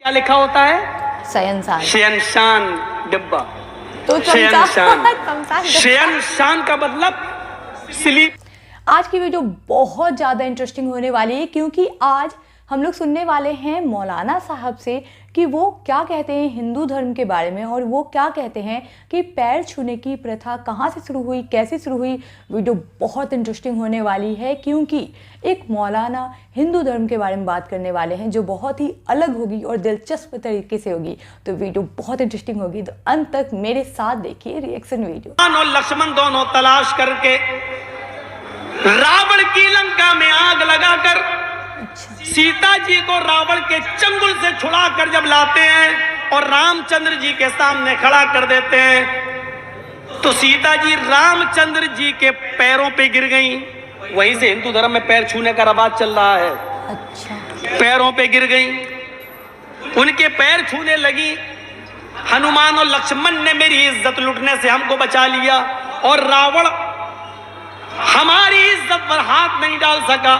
क्या लिखा होता है? शयनशान। शयनशान डिब्बा। तो शयनशान शयनशान का मतलब स्लीप। आज की वीडियो बहुत ज़्यादा इंटरेस्टिंग होने वाली है, क्योंकि आज हम लोग सुनने वाले हैं मौलाना साहब से कि वो क्या कहते हैं हिंदू धर्म के बारे में, और वो क्या कहते हैं कि पैर छूने की प्रथा कहाँ से शुरू हुई, कैसे शुरू हुई। वीडियो बहुत इंटरेस्टिंग होने वाली है, क्योंकि एक मौलाना हिंदू धर्म के बारे में बात करने वाले हैं जो बहुत ही अलग होगी और दिलचस्प तरीके से होगी। तो वीडियो बहुत इंटरेस्टिंग होगी, तो अंत तक मेरे साथ देखिए रिएक्शन वीडियो। और लक्ष्मण दोनों तलाश करके रावण की लंका में आग लगाकर सीता जी को रावण के चंगुल से छुड़ाकर जब लाते हैं और रामचंद्र जी के सामने खड़ा कर देते हैं, तो सीता जी रामचंद्र जी के पैरों पे गिर गईं। वहीं से हिंदू धर्म में पैर छूने का रवाज चल रहा है। अच्छा। पैरों पे गिर गईं, उनके पैर छूने लगी। हनुमान और लक्ष्मण ने मेरी इज्जत लुटने से हमको बचा लिया, और रावण हमारी इज्जत पर हाथ नहीं डाल सका।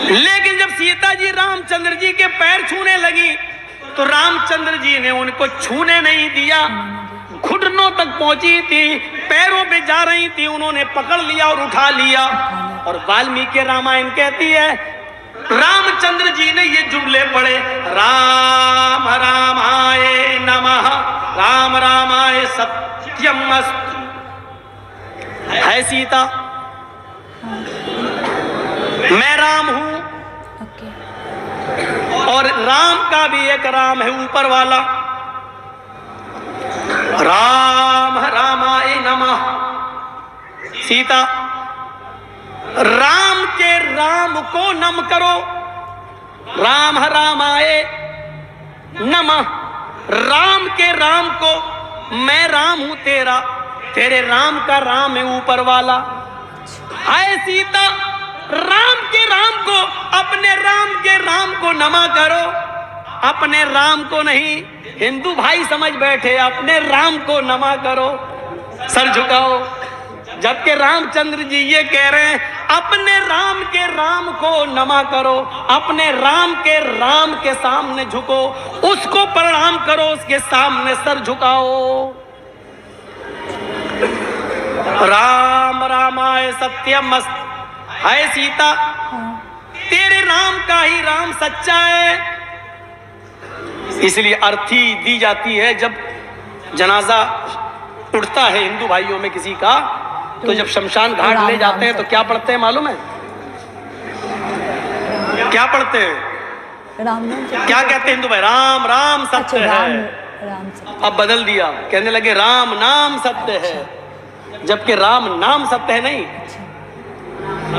लेकिन जब सीता जी रामचंद्र जी के पैर छूने लगी, तो रामचंद्र जी ने उनको छूने नहीं दिया। घुटनों तक पहुंची थी, पैरों पे जा रही थी, उन्होंने पकड़ लिया और उठा लिया। और वाल्मीकि रामायण कहती है रामचंद्र जी ने ये जुमले पढ़े, राम रामाय नमः, राम रामाय सत्यमस्तु। है सीता, मैं राम हूं, और राम का भी एक राम है ऊपर वाला। राम रामाय नमः। सीता, राम के राम को नम करो, राम रामाय नमः। राम के राम को, मैं राम हूं तेरा, तेरे राम का राम है ऊपर वाला। हाय सीता, राम के राम को, अपने राम के राम को नमा करो, अपने राम को नहीं। हिंदू भाई समझ बैठे, अपने राम को नमा करो, सर झुकाओ। जबकि रामचंद्र जी ये कह रहे हैं अपने राम के राम को नमा करो, अपने राम के सामने झुको, उसको प्रणाम करो, उसके सामने सर झुकाओ। राम रामाय सत्यमस्तु। है सीता, तेरे राम का ही राम सच्चा है। इसलिए अर्थी दी जाती है जब जनाजा उठता है हिंदू भाइयों में किसी का, तो जब शमशान घाट ले जाते हैं तो क्या पढ़ते हैं मालूम है? क्या पढ़ते हैं? क्या कहते हैं हिंदू भाई? राम राम सत्य है। अब बदल दिया, कहने लगे राम नाम सत्य है, जबकि राम नाम सत्य है नहीं।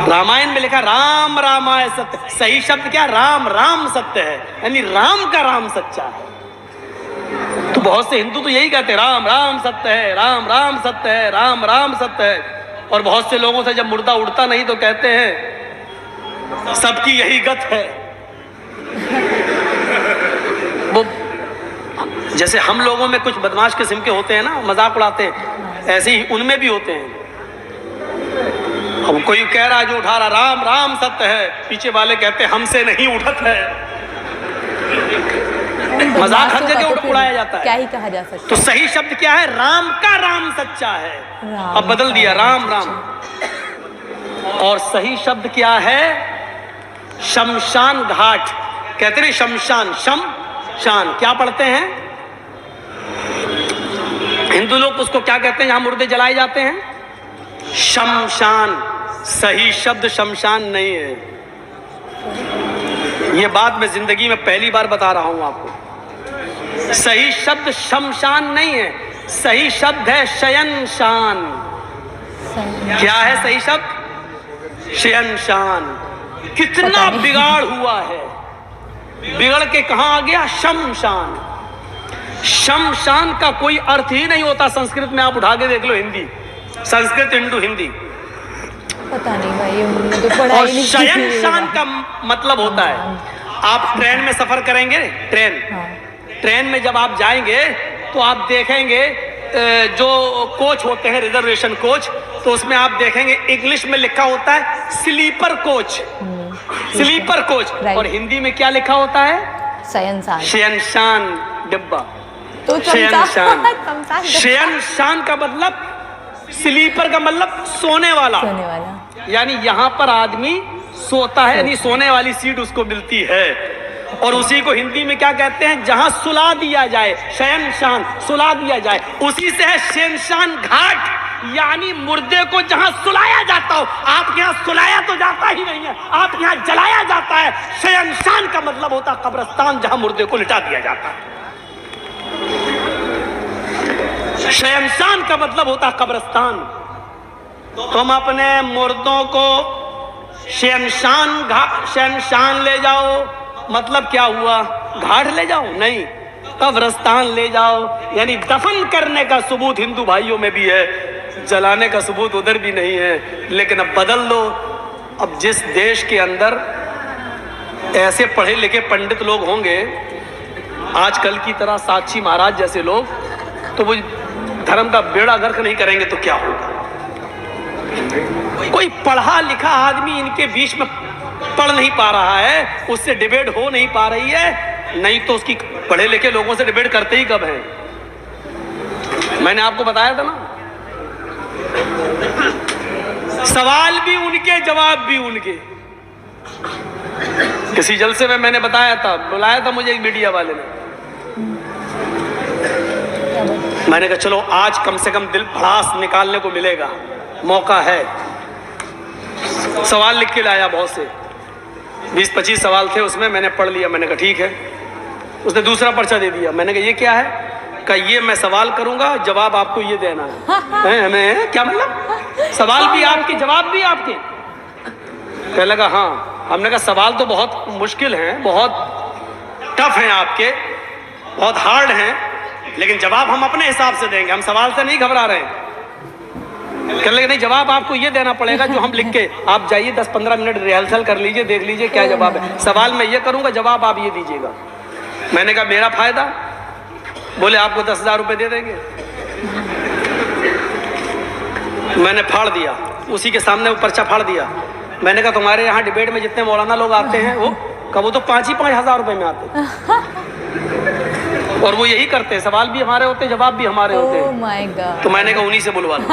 रामायण में लिखा राम रामाय सत्य, सही शब्द क्या? राम राम सत्य है, यानी राम का राम सच्चा है। तो बहुत से हिंदू तो यही कहते हैं राम राम सत्य है, राम राम सत्य है, राम राम सत्य है। और बहुत से लोगों से जब मुर्दा उड़ता नहीं तो कहते हैं सबकी यही गत है। वो जैसे हम लोगों में कुछ बदमाश किस्म के होते हैं ना, मजाक उड़ाते हैं, ऐसे ही उनमें भी होते हैं। अब कोई कह रहा है जो उठा रहा राम राम सत्य है, पीछे वाले कहते हैं हमसे नहीं उठत है। मजाक हर जगह उड़ाया जाता है, क्या ही कहा जा सकता है। तो सही शब्द क्या है? राम का राम सच्चा है। अब बदल दिया राम राम। और सही शब्द क्या है? शमशान घाट कहते हैं, शमशान शमशान क्या पढ़ते हैं हिंदू लोग? उसको क्या कहते हैं जहां मुर्दे जलाए जाते हैं? शमशान। सही शब्द शमशान नहीं है। यह बात मैं जिंदगी में पहली बार बता रहा हूं आपको। सही शब्द शमशान नहीं है, सही शब्द है शयनशान। क्या है सही शब्द? शयनशान। कितना बिगाड़ हुआ है, बिगड़ के कहां आ गया? शमशान। शमशान का कोई अर्थ ही नहीं होता संस्कृत में। आप उठा के देख लो हिंदी, संस्कृत हिंदू हिंदी, पता नहीं भाई, तो पढ़ाई और नहीं। शयनशान का मतलब होता है, आप ट्रेन में सफर करेंगे, ट्रेन में जब आप जाएंगे तो आप देखेंगे जो कोच होते हैं, रिजर्वेशन कोच, तो उसमें आप देखेंगे इंग्लिश में लिखा होता है sleeper coach. Sleeper coach. Right. और हिंदी में क्या लिखा होता है? शयनशान। शयनशान डिब्बा। तो शयनशान। शयनशान का मतलब, स्लीपर का मतलब सोने वाला। सोने वाला। यानी यहाँ पर आदमी सोता है, यानी सोने वाली सीट उसको मिलती है। और उसी को हिंदी में क्या कहते हैं? जहां सुला दिया जाए, शयनशान, सुला दिया जाए, उसी से है शयनशान घाट, यानी मुर्दे को जहां सुलाया जाता हो। आपके यहाँ सुलाया तो जाता ही नहीं है, आपके यहाँ जलाया जाता है। शयनशान का मतलब होता है कब्रिस्तान, जहां मुर्दे को लिटा दिया जाता है। शयनशान का मतलब होता है कब्रिस्तान। तुम अपने मुर्दों को शयनशान ले जाओ, मतलब क्या हुआ? घाट ले जाओ? नहीं, कब्रिस्तान ले जाओ। यानी दफन करने का सबूत हिंदू भाइयों में भी है, जलाने का सबूत उधर भी नहीं है। लेकिन अब बदल दो। अब जिस देश के अंदर ऐसे पढ़े लिखे पंडित लोग होंगे आजकल की तरह, साक्षी महाराज जैसे लोग, तो वो धर्म का बेड़ा गर्क नहीं करेंगे तो क्या होगा? कोई पढ़ा लिखा आदमी इनके बीच में पढ़ नहीं पा रहा है, उससे डिबेट हो नहीं पा रही है, नहीं तो उसकी पढ़े लिखे लोगों से डिबेट करते ही कब है? मैंने आपको बताया था ना, सवाल भी उनके, जवाब भी उनके। किसी जलसे में मैंने बताया था, बुलाया था मुझे एक मीडिया वाले ने, मैंने कहा चलो आज कम से कम दिल भड़ास निकालने को मिलेगा, मौका है। सवाल लिख के लाया, बहुत से 20-25 सवाल थे उसमें, मैंने पढ़ लिया। मैंने कहा ठीक है। उसने दूसरा पर्चा दे दिया। मैंने कहा ये क्या है? कहा ये मैं सवाल करूंगा, जवाब आपको ये देना है। हमें क्या मतलब? सवाल भी आपके, जवाब भी आपके? कहने लगा हाँ। हमने कहा सवाल तो बहुत मुश्किल हैं, बहुत टफ हैं आपके, बहुत हार्ड हैं, लेकिन जवाब हम अपने हिसाब से देंगे, हम सवाल से नहीं घबरा रहे हैं। कहने लगे नहीं, जवाब आपको ये देना पड़ेगा जो हम लिख के, आप जाइए 10-15 मिनट रिहर्सल कर लीजिए, देख लीजिए क्या जवाब है। सवाल मैं ये करूंगा, जवाब आप ये दीजिएगा। मैंने कहा मेरा फायदा? बोले आपको 10,000 रुपये दे देंगे। मैंने फाड़ दिया, उसी के सामने वो पर्चा फाड़ दिया। मैंने कहा तुम्हारे यहाँ डिबेट में जितने मौलाना लोग आते हैं वो तो 5,000 रुपये में आते हैं, और वो यही करते हैं, सवाल भी हमारे होते हैं, जवाब भी हमारे होते हैं। My God. तो मैंने कहा उन्हीं से बुलवा लो।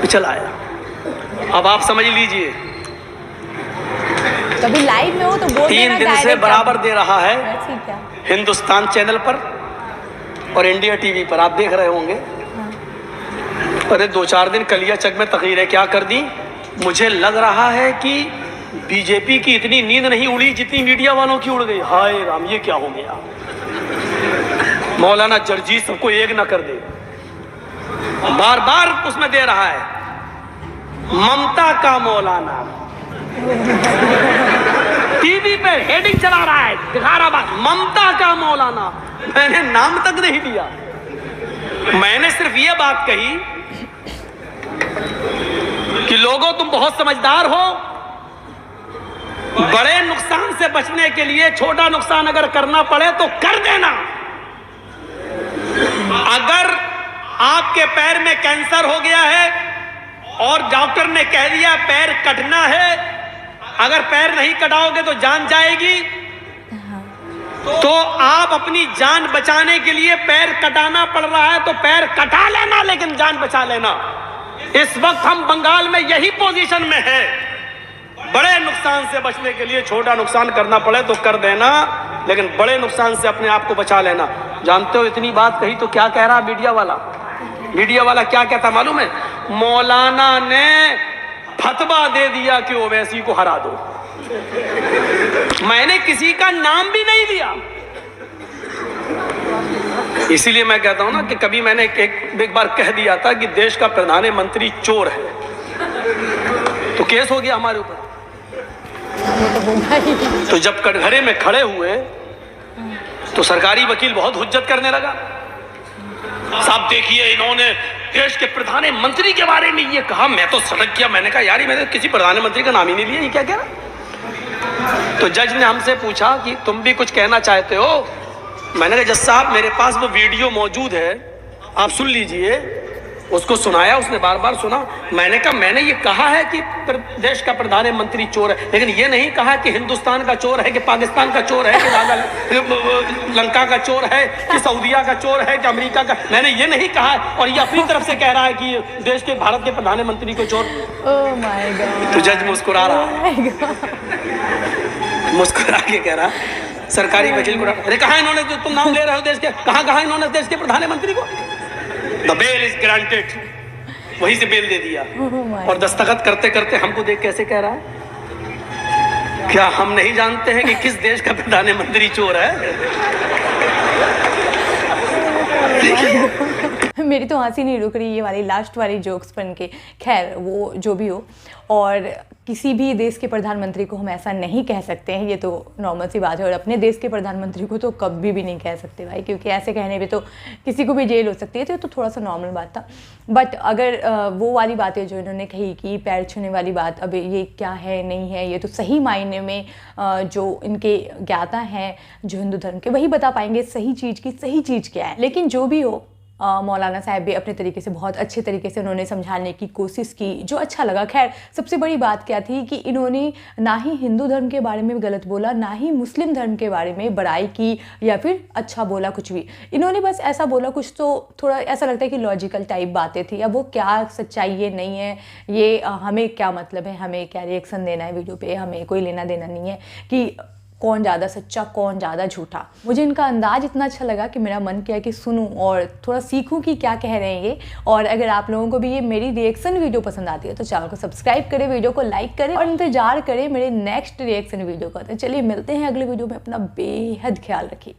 चला आया। अब आप समझ लीजिए, कभी लाइव में हो तो बोल 3 दिन से बराबर दे रहा है ठीक है। हिंदुस्तान चैनल पर और इंडिया टीवी पर, आप देख रहे होंगे। अरे 2-4 दिन कलिया चक में तकरीरें क्या कर दी। मुझे लग रहा है कि बीजेपी की इतनी नींद नहीं उड़ी जितनी मीडिया वालों की उड़ गई। हाय राम, ये क्या हो गया? मौलाना जर्जी सबको एक न कर दे, बार बार उसमें दे रहा है ममता का मौलाना। टीवी पे हेडिंग चला रहा है, दिखा रहा बात, ममता का मौलाना। मैंने नाम तक नहीं लिया, मैंने सिर्फ ये बात कही कि लोगों तुम बहुत समझदार हो, बड़े नुकसान से बचने के लिए छोटा नुकसान अगर करना पड़े तो कर देना। अगर आपके पैर में कैंसर हो गया है और डॉक्टर ने कह दिया पैर कटना है, अगर पैर नहीं कटाओगे तो जान जाएगी, तो आप अपनी जान बचाने के लिए पैर कटाना पड़ रहा है तो पैर कटा लेना, लेकिन जान बचा लेना। इस वक्त हम बंगाल में यही पोजीशन में है, बड़े नुकसान से बचने के लिए छोटा नुकसान करना पड़े तो कर देना, लेकिन बड़े नुकसान से अपने आप को बचा लेना। जानते हो इतनी बात कही तो क्या कह रहा मीडिया वाला? मीडिया वाला क्या कहता मालूम है? मौलाना ने फतवा दे दिया कि ओवैसी को हरा दो। मैंने किसी का नाम भी नहीं लिया। इसीलिए मैं कहता हूं ना कि कभी मैंने एक बार कह दिया था कि देश का प्रधानमंत्री चोर है, तो केस हो गया हमारे ऊपर। तो जब कटघरे में खड़े हुए तो सरकारी वकील बहुत हुज्जत करने लगा। साहब देखिए, इन्होंने देश के प्रधानमंत्री के बारे में ये कहा। मैं तो सड़क किया, मैंने कहा यार मैंने किसी प्रधानमंत्री का नाम ही नहीं लिया, ये क्या कह रहा? तो जज ने हमसे पूछा कि तुम भी कुछ कहना चाहते हो? मैंने कहा जज साहब मेरे पास वो वीडियो मौजूद है, आप सुन लीजिए। उसको सुनाया, उसने बार बार सुना। मैंने कहा मैंने ये कहा है कि देश का प्रधानमंत्री चोर है, लेकिन ये नहीं कहा कि हिंदुस्तान का चोर है, कि पाकिस्तान का चोर है, कि लंका का चोर है, कि सऊदीया का चोर है, कि अमेरिका का। मैंने ये नहीं कहा, और ये अपनी तरफ से कह रहा है कि देश के, भारत के प्रधानमंत्री को चोर। Oh my God. तो जज मुस्कुरा रहा, मुस्कुरा के कह रहा, सरकारी वकील को, अरे कहा इन्होंने, जो तुम नाम ले रहे हो देश के, कहा इन्होंने देश के प्रधानमंत्री को? द बेल इज ग्रांटेड, वहीं से बेल दे दिया। और दस्तखत करते करते हमको देख कैसे कह रहा है, क्या हम नहीं जानते हैं कि किस देश का प्रधानमंत्री चोर है? मेरी तो हंसी नहीं रुक रही ये वाली लास्ट वाली जोक्स बन के। खैर वो जो भी हो, और किसी भी देश के प्रधानमंत्री को हम ऐसा नहीं कह सकते हैं, ये तो नॉर्मल सी बात है। और अपने देश के प्रधानमंत्री को तो कभी भी नहीं कह सकते भाई, क्योंकि ऐसे कहने पे तो किसी को भी जेल हो सकती है। तो ये तो थोड़ा सा नॉर्मल बात था। बट अगर वो वाली बातें जो इन्होंने कही कि पैर छूने वाली बात, अब ये क्या है नहीं है, ये तो सही मायने में जो इनके ज्ञाता हैं जो हिंदू धर्म के, वही बता पाएंगे सही चीज़ की सही चीज़ क्या है। लेकिन जो भी हो, मौलाना साहब भी अपने तरीके से बहुत अच्छे तरीके से उन्होंने समझाने की कोशिश की, जो अच्छा लगा। खैर सबसे बड़ी बात क्या थी कि इन्होंने ना ही हिंदू धर्म के बारे में गलत बोला, ना ही मुस्लिम धर्म के बारे में बड़ाई की या फिर अच्छा बोला, कुछ भी। इन्होंने बस ऐसा बोला, कुछ तो थोड़ा ऐसा लगता है कि लॉजिकल टाइप बातें थी। अब वो क्या सच्चाई है नहीं है, ये हमें क्या मतलब है, हमें क्या रिएक्शन देना है वीडियो पे, हमें कोई लेना देना नहीं है कि कौन ज़्यादा सच्चा कौन ज़्यादा झूठा। मुझे इनका अंदाज इतना अच्छा लगा कि मेरा मन किया कि सुनूं और थोड़ा सीखूं कि क्या कह रहे हैं ये। और अगर आप लोगों को भी ये मेरी रिएक्शन वीडियो पसंद आती है तो चैनल को सब्सक्राइब करें, वीडियो को लाइक करें और इंतजार करें मेरे नेक्स्ट रिएक्शन वीडियो का। तो चलिए मिलते हैं अगले वीडियो में। अपना बेहद ख्याल रखिए।